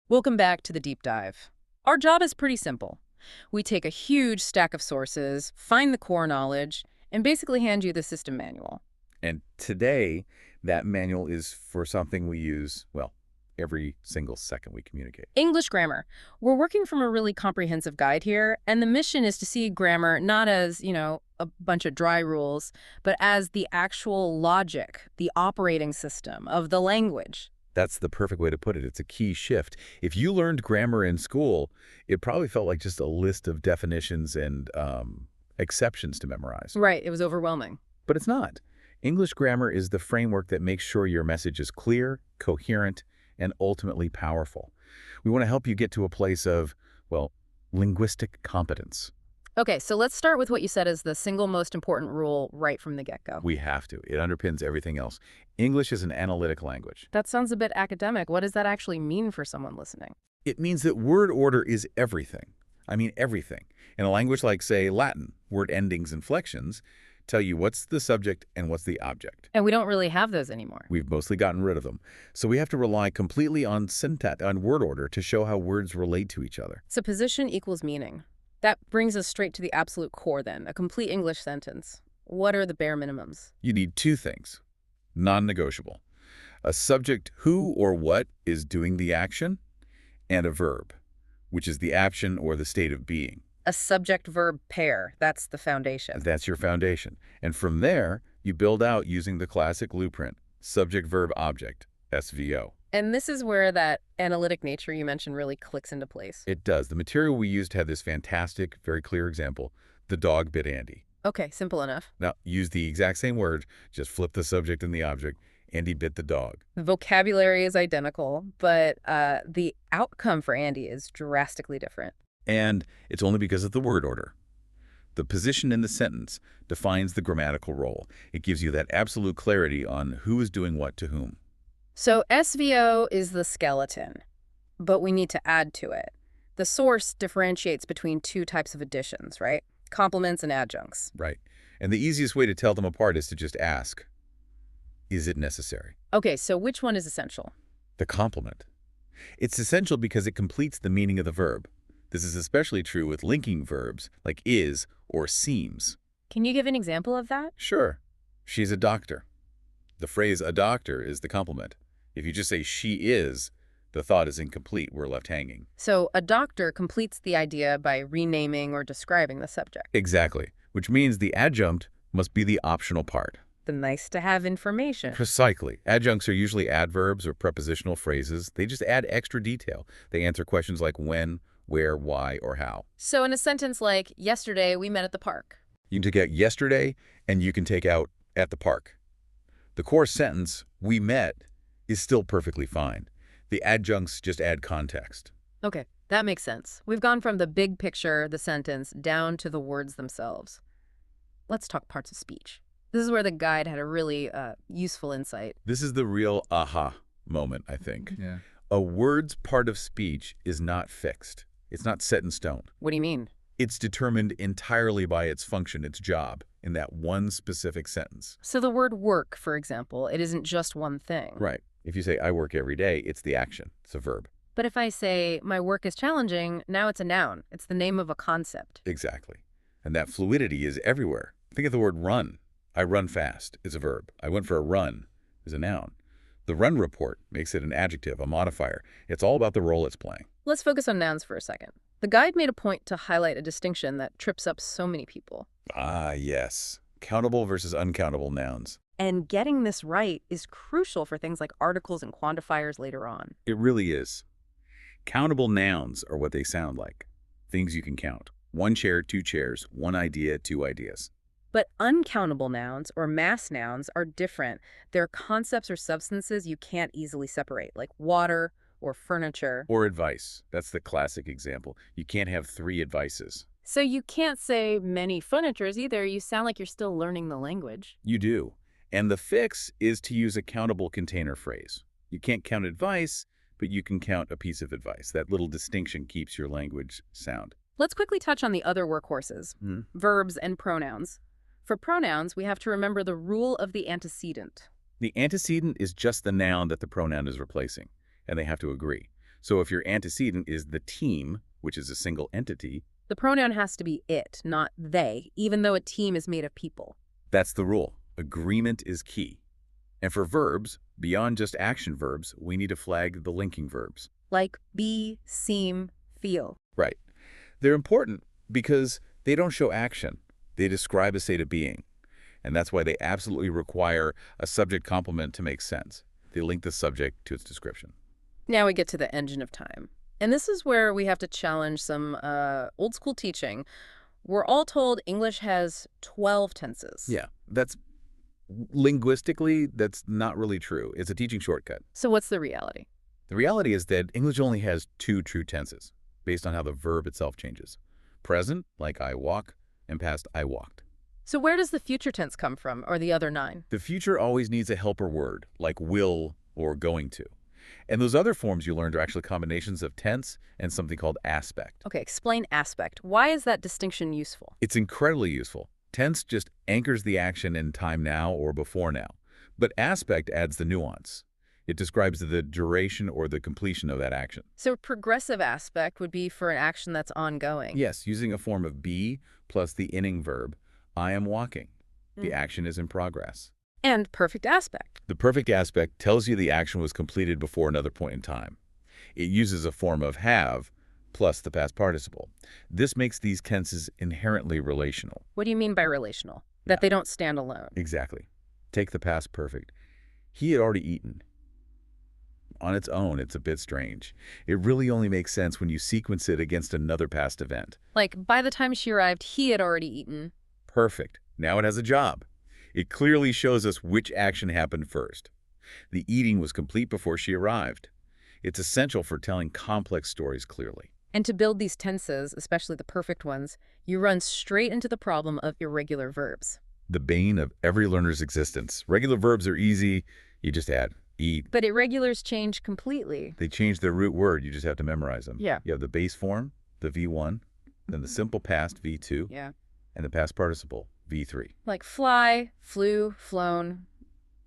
Welcome back to the deep dive. Our job is pretty simple. We take a huge stack of sources, find the core knowledge, and basically hand you the system manual. And today, that manual is for something we use, well, every single second we communicate. English grammar. We're working from a really comprehensive guide here, and the mission is to see grammar not as, a bunch of dry rules, but as the actual logic, the operating system of the language. That's the perfect way to put it. It's a key shift. If you learned grammar in school, it probably felt like just a list of definitions and exceptions to memorize. Right, it was overwhelming. But it's not. English grammar is the framework that makes sure your message is clear, coherent, and ultimately powerful. We want to help you get to a place of, well, linguistic competence. Okay, so let's start with what you said is the single most important rule right from the get-go. We have to. It underpins everything else. English is an analytic language. That sounds a bit academic. What does that actually mean for someone listening? It means that word order is everything. I mean everything. In a language like, say, Latin, word endings, inflections tell you what's the subject and what's the object. And we don't really have those anymore. We've mostly gotten rid of them. So we have to rely completely on syntax, on word order, to show how words relate to each other. So position equals meaning. That brings us straight to the absolute core then, a complete English sentence. What are the bare minimums? You need two things, non-negotiable. A subject who or what is doing the action, and a verb, which is the action or the state of being. A subject-verb pair, that's the foundation. That's your foundation. And from there, you build out using the classic blueprint, subject-verb-object, SVO. And this is where that analytic nature you mentioned really clicks into place. It does. The material we used had this fantastic, very clear example. The dog bit Andy. Okay, simple enough. Now, use the exact same word, just flip the subject and the object. Andy bit the dog. The vocabulary is identical, but the outcome for Andy is drastically different. And it's only because of the word order. The position in the sentence defines the grammatical role. It gives you that absolute clarity on who is doing what to whom. So SVO is the skeleton, but we need to add to it. The source differentiates between two types of additions, right? Complements and adjuncts. Right. And the easiest way to tell them apart is to just ask, is it necessary? Okay, so which one is essential? The complement. It's essential because it completes the meaning of the verb. This is especially true with linking verbs like is or seems. Can you give an example of that? Sure. She's a doctor. The phrase a doctor is the complement. If you just say she is, the thought is incomplete. We're left hanging. So a doctor completes the idea by renaming or describing the subject. Exactly, which means the adjunct must be the optional part. The nice-to-have information. Precisely. Adjuncts are usually adverbs or prepositional phrases. They just add extra detail. They answer questions like when, where, why, or how. So in a sentence like, yesterday we met at the park. You can take out yesterday, and you can take out at the park. The core sentence, we met, is still perfectly fine. The adjuncts just add context. Okay, that makes sense. We've gone from the big picture, the sentence, down to the words themselves. Let's talk parts of speech. This is where the guide had a really useful insight. This is the real aha moment, I think. Yeah. A word's part of speech is not fixed. It's not set in stone. What do you mean? It's determined entirely by its function, its job, in that one specific sentence. So the word work, for example, it isn't just one thing. Right. If you say, I work every day, it's the action. It's a verb. But if I say, my work is challenging, now it's a noun. It's the name of a concept. Exactly. And that fluidity is everywhere. Think of the word run. I run fast is a verb. I went for a run is a noun. The run report makes it an adjective, a modifier. It's all about the role it's playing. Let's focus on nouns for a second. The guide made a point to highlight a distinction that trips up so many people. Ah, yes. Countable versus uncountable nouns. And getting this right is crucial for things like articles and quantifiers later on. It really is. Countable nouns are what they sound like. Things you can count. One chair, two chairs, one idea, two ideas. But uncountable nouns, or mass nouns, are different. They're concepts or substances you can't easily separate, like water or furniture. Or advice. That's the classic example. You can't have three advices. So you can't say many furnitures either. You sound like you're still learning the language. You do. And the fix is to use a countable container phrase. You can't count advice, but you can count a piece of advice. That little distinction keeps your language sound. Let's quickly touch on the other workhorses, verbs and pronouns. For pronouns, we have to remember the rule of the antecedent. The antecedent is just the noun that the pronoun is replacing, and they have to agree. So if your antecedent is the team, which is a single entity, The pronoun has to be it, not they, even though a team is made of people. that's the rule. Agreement is key. And for verbs, beyond just action verbs, we need to flag the linking verbs. Like be, seem, feel. Right. They're important because they don't show action. They describe a state of being. And that's why they absolutely require a subject complement to make sense. They link the subject to its description. Now we get to the engine of time. And this is where we have to challenge some old school teaching. We're all told English has 12 tenses. Yeah, linguistically, that's not really true. It's a teaching shortcut. So what's the reality? The reality is that English only has 2 true tenses, based on how the verb itself changes. Present, like I walk, and past, I walked. So where does the future tense come from, or the other 9? The future always needs a helper word, like will or going to. And those other forms you learned are actually combinations of tense and something called aspect. Okay, explain aspect. Why is that distinction useful? It's incredibly useful. Tense just anchors the action in time now or before now. But aspect adds the nuance. It describes the duration or the completion of that action. So progressive aspect would be for an action that's ongoing. Yes, using a form of be plus the inning verb, I am walking. The action is in progress. And perfect aspect. The perfect aspect tells you the action was completed before another point in time. It uses a form of have plus the past participle. This makes these tenses inherently relational. What do you mean by relational? That they don't stand alone. Exactly. Take the past perfect. He had already eaten. On its own, it's a bit strange. It really only makes sense when you sequence it against another past event. Like, by the time she arrived, he had already eaten. Perfect. Now it has a job. It clearly shows us which action happened first. The eating was complete before she arrived. It's essential for telling complex stories clearly. And to build these tenses, especially the perfect ones, you run straight into the problem of irregular verbs. The bane of every learner's existence. Regular verbs are easy. You just add eat. But irregulars change completely. They change their root word. You just have to memorize them. Yeah. You have the base form, the V1, then the simple past, V2, Yeah. and the past participle, V3. Like fly, flew, flown,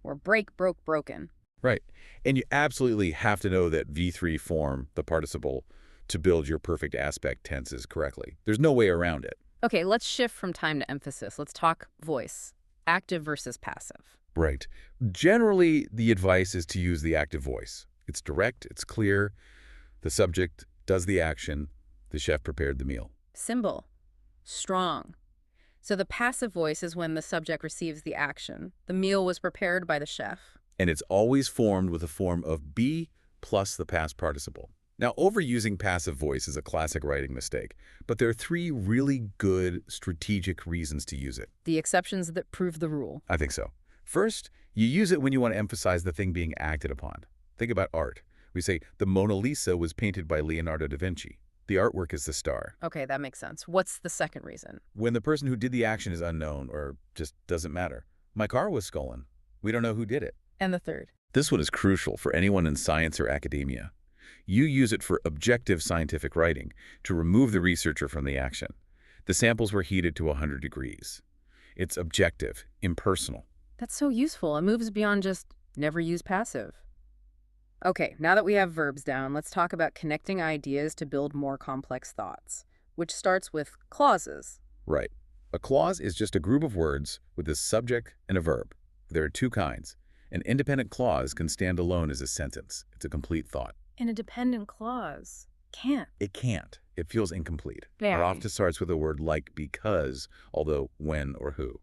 or break, broke, broken. Right. And you absolutely have to know that V3 form, the participle, to build your perfect aspect tenses correctly. There's no way around it. Okay, let's shift from time to emphasis. Let's talk voice. Active versus passive. Right. Generally, the advice is to use the active voice. It's direct, it's clear. The subject does the action. The chef prepared the meal. Symbol. Strong. So the passive voice is when the subject receives the action. The meal was prepared by the chef. And it's always formed with a form of be plus the past participle. Now, overusing passive voice is a classic writing mistake, but there are 3 really good strategic reasons to use it. The exceptions that prove the rule. I think so. First, you use it when you want to emphasize the thing being acted upon. Think about art. We say, the Mona Lisa was painted by Leonardo da Vinci. The artwork is the star. Okay, that makes sense. What's the second reason? When the person who did the action is unknown or just doesn't matter. My car was stolen. We don't know who did it. And the third? This one is crucial for anyone in science or academia. You use it for objective scientific writing to remove the researcher from the action. The samples were heated to 100 degrees. It's objective, impersonal. That's so useful. It moves beyond just never use passive. Okay, now that we have verbs down, let's talk about connecting ideas to build more complex thoughts, which starts with clauses. Right. A clause is just a group of words with a subject and a verb. There are 2 kinds. An independent clause can stand alone as a sentence. It's a complete thought. And a dependent clause can't. It can't. It feels incomplete. Very. It often starts with a word like because, although when or who.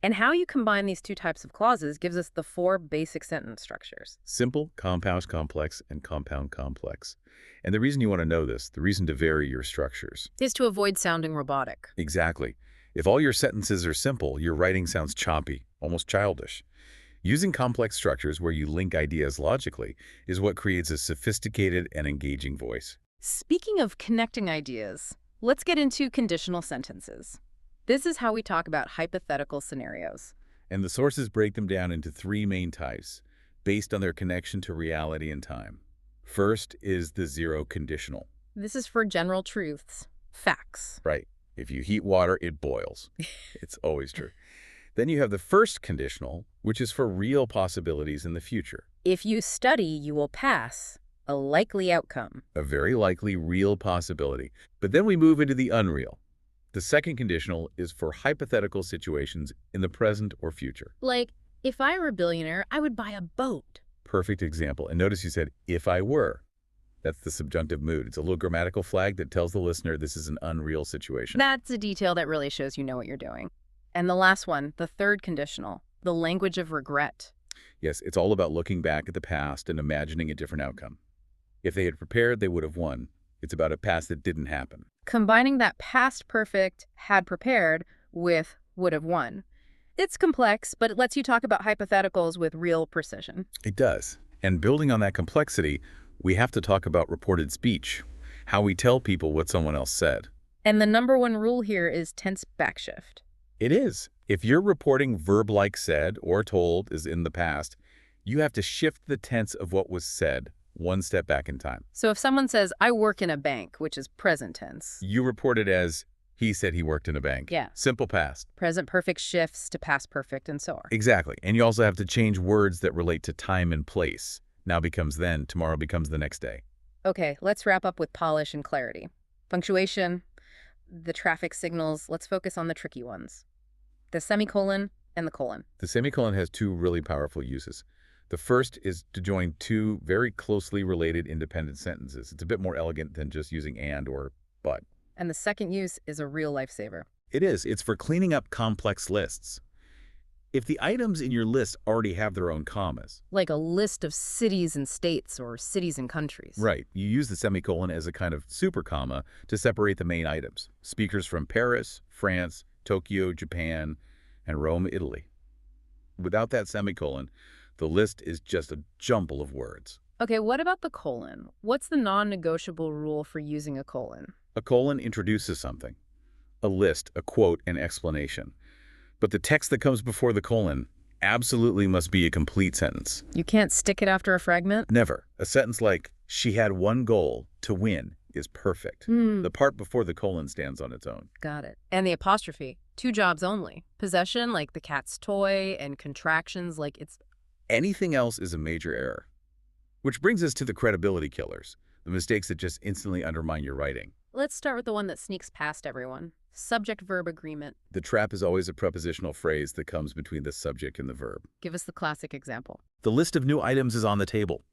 And how you combine these 2 types of clauses gives us the 4 basic sentence structures. Simple, compound complex, and compound complex. And the reason you want to know this, the reason to vary your structures. Is to avoid sounding robotic. Exactly. If all your sentences are simple, your writing sounds choppy, almost childish. Using complex structures where you link ideas logically is what creates a sophisticated and engaging voice. Speaking of connecting ideas, let's get into conditional sentences. This is how we talk about hypothetical scenarios. And the sources break them down into 3 main types, based on their connection to reality and time. First is the zero conditional. This is for general truths, facts. Right. If you heat water, it boils. It's always true. Then you have the first conditional, which is for real possibilities in the future. If you study, you will pass. A likely outcome. A very likely real possibility. But then we move into the unreal. The second conditional is for hypothetical situations in the present or future. Like, if I were a billionaire, I would buy a boat. Perfect example. And notice you said, if I were. That's the subjunctive mood. It's a little grammatical flag that tells the listener this is an unreal situation. That's a detail that really shows you know what you're doing. And the last one, the third conditional, the language of regret. Yes, it's all about looking back at the past and imagining a different outcome. If they had prepared, they would have won. It's about a past that didn't happen. Combining that past perfect, had prepared, with would have won. It's complex, but it lets you talk about hypotheticals with real precision. It does. And building on that complexity, we have to talk about reported speech, how we tell people what someone else said. And the number one rule here is tense backshift. It is. If you're reporting verb like said or told is in the past, you have to shift the tense of what was said one step back in time. So if someone says, I work in a bank, which is present tense. You report it as, he said he worked in a bank. Yeah. Simple past. Present perfect shifts to past perfect and so on. Exactly. And you also have to change words that relate to time and place. Now becomes then, tomorrow becomes the next day. Okay, let's wrap up with polish and clarity. Punctuation, the traffic signals, let's focus on the tricky ones. The semicolon and the colon. The semicolon has two really powerful uses. The first is to join two very closely related independent sentences. It's a bit more elegant than just using and or but. And the second use is a real lifesaver. It is. It's for cleaning up complex lists. If the items in your list already have their own commas. Like a list of cities and states or cities and countries. Right. You use the semicolon as a kind of super comma to separate the main items. Speakers from Paris, France, Tokyo, Japan, and Rome, Italy. Without that semicolon, the list is just a jumble of words. Okay, what about the colon? What's the non-negotiable rule for using a colon? A colon introduces something. A list, a quote, an explanation. But the text that comes before the colon absolutely must be a complete sentence. You can't stick it after a fragment? Never. A sentence like, she had one goal, to win, is perfect. The part before the colon stands on its own. Got it. And the apostrophe, two jobs only. Possession, like the cat's toy, and contractions, like it's... Anything else is a major error. Which brings us to the credibility killers, the mistakes that just instantly undermine your writing. Let's start with the one that sneaks past everyone. Subject-verb agreement. The trap is always a prepositional phrase that comes between the subject and the verb. Give us the classic example. The list of new items is on the table.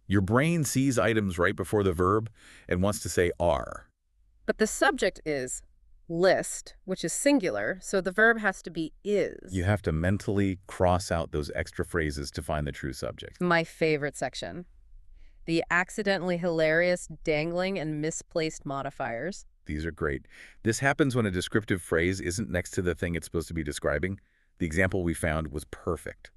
Your brain sees items right before the verb and wants to say are. But the subject is list, which is singular, so the verb has to be is. You have to mentally cross out those extra phrases to find the true subject. My favorite section. The accidentally hilarious dangling and misplaced modifiers. These are great. This happens when a descriptive phrase isn't next to the thing it's supposed to be describing. The example we found was perfect.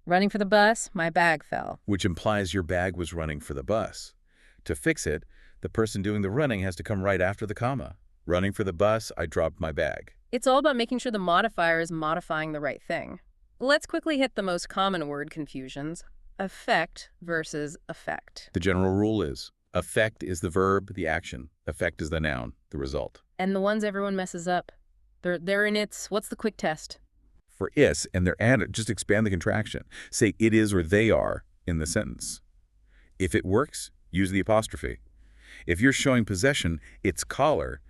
Running for the bus, my bag fell. Which implies your bag was running for the bus. To fix it, the person doing the running has to come right after the comma. Running for the bus, I dropped my bag. It's all about making sure the modifier is modifying the right thing. Let's quickly hit the most common word confusions. Affect versus effect. The general rule is, affect is the verb, the action. Effect is the noun, the result. And the ones everyone messes up. They're in its, what's the quick test? For is and their and, just expand the contraction. Say it is or they are in the sentence. If it works, use the apostrophe. If you're showing possession, it's collar,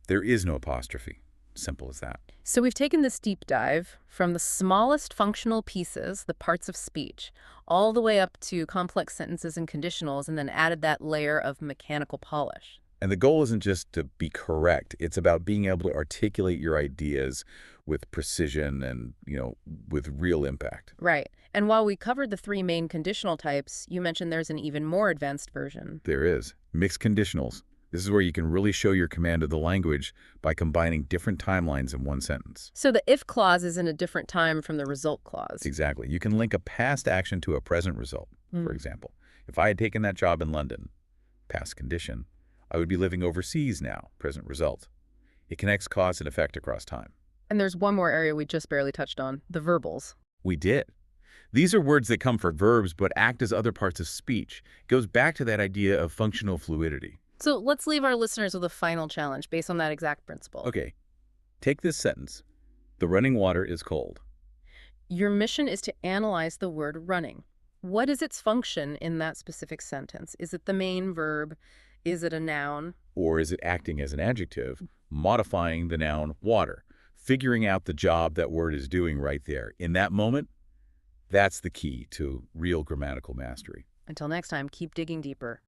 there is no apostrophe. Simple as that. So we've taken this deep dive from the smallest functional pieces, the parts of speech, all the way up to complex sentences and conditionals, and then added that layer of mechanical polish. And the goal isn't just to be correct. It's about being able to articulate your ideas with precision and, with real impact. Right. And while we covered the three main conditional types, you mentioned there's an even more advanced version. There is. Mixed conditionals. This is where you can really show your command of the language by combining different timelines in one sentence. So the if clause is in a different time from the result clause. Exactly. You can link a past action to a present result. For example, if I had taken that job in London, past condition, I would be living overseas now, present result. It connects cause and effect across time. And there's one more area we just barely touched on, the verbals. We did. These are words that come for verbs but act as other parts of speech. It goes back to that idea of functional fluidity. So let's leave our listeners with a final challenge based on that exact principle. Okay, take this sentence. The running water is cold. Your mission is to analyze the word running. What is its function in that specific sentence? Is it the main verb? Is it a noun? Or is it acting as an adjective, modifying the noun water, figuring out the job that word is doing right there? In that moment, that's the key to real grammatical mastery. Until next time, keep digging deeper.